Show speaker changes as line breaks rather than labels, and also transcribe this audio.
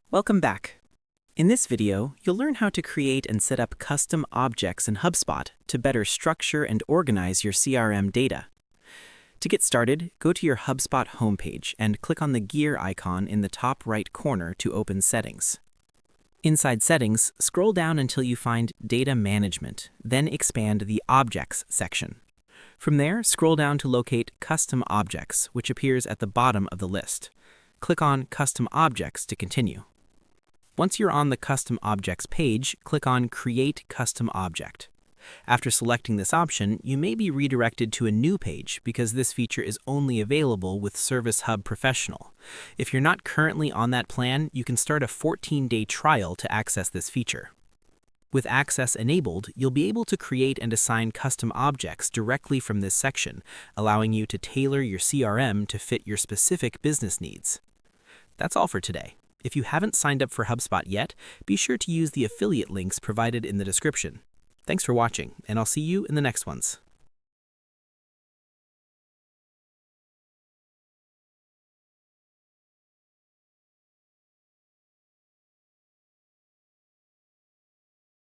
Welcome back. In this video, you'll learn how to create and set up custom objects in Hubspot to better structure and organize your CRM data. To get started, go to your Hubspot homepage and click on the gear icon in the top right corner to open Settings. Inside Settings, scroll down until you find Data Management, then expand the Objects section. From there, scroll down to locate Custom Objects, which appears at the bottom of the list. Click on Custom Objects to continue. Once you're on the Custom Objects page, click on Create Custom Object. After selecting this option, you may be redirected to a new page because this feature is only available with Service Hub Professional. If you're not currently on that plan, you can start a 14-day trial to access this feature. With access enabled, you'll be able to create and assign custom objects directly from this section, allowing you to tailor your CRM to fit your specific business needs. That's all for today. If you haven't signed up for Hubspot yet, be sure to use the affiliate links provided in the description. Thanks for watching, and I'll see you in the next ones.